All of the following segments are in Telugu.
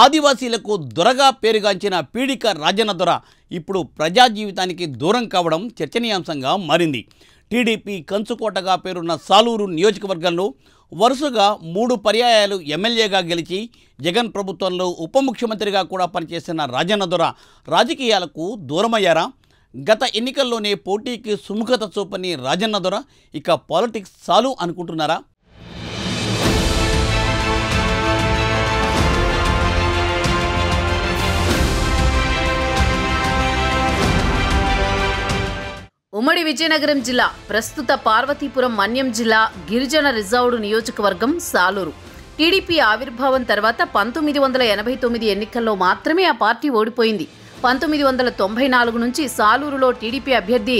ఆదివాసీలకు దొరగా పేరుగాంచిన పీడిక రాజన్న దొర ఇప్పుడు ప్రజా జీవితానికి దూరం కావడం చర్చనీయాంశంగా మారింది. టీడీపీ కంచుకోటగా పేరున్న సాలూరు నియోజకవర్గంలో వరుసగా 3 పర్యాయాలు ఎమ్మెల్యేగా గెలిచి జగన్ ప్రభుత్వంలో ఉప ముఖ్యమంత్రిగా కూడా పనిచేసిన రాజన్న దొర రాజకీయాలకు దూరమయ్యారా? గత ఎన్నికల్లోనే పోటీకి సుముఖత చూపని రాజన్న దొర ఇక పాలిటిక్స్ చాలు అనుకుంటున్నారా? ఉమ్మడి విజయనగరం జిల్లా, ప్రస్తుత పార్వతీపురం మన్యం జిల్లా గిరిజన రిజర్వ్డ్ నియోజకవర్గం సాలూరు. టీడీపీ ఆవిర్భావం తర్వాత 1989 ఎన్నికల్లో మాత్రమే ఆ పార్టీ ఓడిపోయింది. 1994 నుంచి సాలూరులో టీడీపీ అభ్యర్థి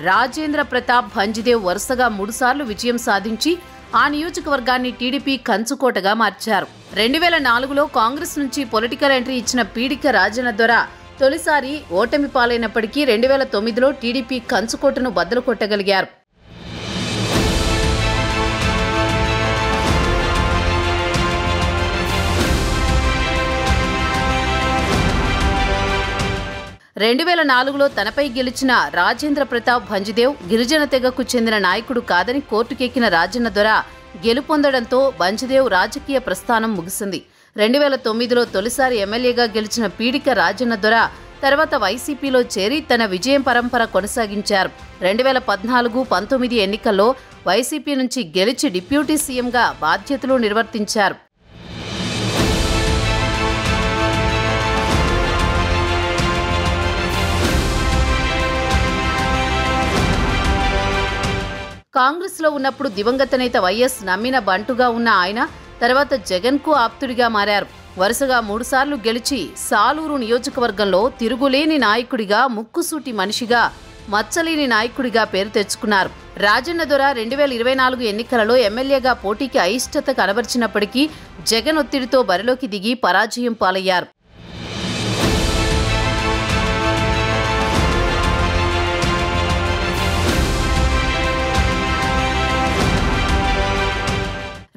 రాజేంద్ర ప్రతాప్ భంజిదేవ్ వరుసగా 3 సార్లు విజయం సాధించి ఆ నియోజకవర్గాన్ని టీడీపీ కంచుకోటగా మార్చారు. 2004లో కాంగ్రెస్ నుంచి పొలిటికల్ ఎంట్రీ ఇచ్చిన పీడిక రాజన్న దొర తొలిసారి ఓటమి పాలైనప్పటికీ 2009లో టీడీపీ కంచుకోటను బద్దలు కొట్టగలిగారు. రెండు 2004లో తనపై గెలిచిన రాజేంద్ర ప్రతాప్ భంజిదేవ్ గిరిజన తెగకు చెందిన నాయకుడు కాదని కోర్టుకెక్కిన రాజన్న దొర గెలుపొందడంతో భంజిదేవ్ రాజకీయ ప్రస్థానం ముగిసింది. 2009లో తొలిసారి ఎమ్మెల్యేగా గెలిచిన పీడిక రాజన్న దొర తర్వాత వైసీపీలో చేరి తన విజయం పరంపర కొనసాగించారు. 2014-19 ఎన్నికల్లో వైసీపీ నుంచి గెలిచి డిప్యూటీ సీఎంగా బాధ్యతలు నిర్వర్తించారు. కాంగ్రెస్లో ఉన్నప్పుడు దివంగత నేత వైఎస్ నమ్మిన బంటుగా ఉన్న ఆయన తర్వాత జగన్కు ఆప్తుడిగా మారారు. వరుసగా 3 సార్లు గెలిచి సాలూరు నియోజకవర్గంలో తిరుగులేని నాయకుడిగా, ముక్కుసూటి మనిషిగా, మచ్చలేని నాయకుడిగా పేరు తెచ్చుకున్నారు. రాజన్న దొర 2024 ఎన్నికలలో ఎమ్మెల్యేగా పోటీకి అయిష్టత కనబరిచినప్పటికీ జగన్ ఒత్తిడితో బరిలోకి దిగి పరాజయం పాలయ్యారు.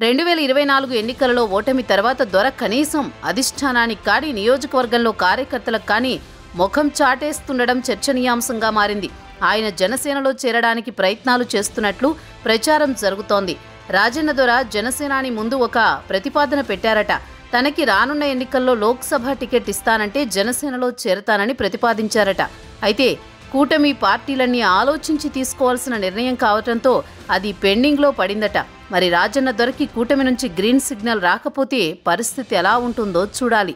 రెండు 2024 ఎన్నికలలో ఓటమి తర్వాత దొర కనీసం అధిష్టానానికి కానీ, నియోజకవర్గంలో కార్యకర్తలకు కానీ ముఖం చాటేస్తుండడం చర్చనీయాంశంగా మారింది. ఆయన జనసేనలో చేరడానికి ప్రయత్నాలు చేస్తున్నట్లు ప్రచారం జరుగుతోంది. రాజన్న దొర జనసేనాని ముందు ఒక ప్రతిపాదన పెట్టారట. తనకి రానున్న ఎన్నికల్లో లోక్సభ టికెట్ ఇస్తానంటే జనసేనలో చేరతానని ప్రతిపాదించారట. అయితే కూటమి పార్టీలన్నీ ఆలోచించి తీసుకోవాల్సిన నిర్ణయం కావడంతో అది పెండింగ్లో పడిందట. మరి రాజన్న దొరకి కూటమి నుంచి గ్రీన్ సిగ్నల్ రాకపోతే పరిస్థితి ఎలా ఉంటుందో చూడాలి.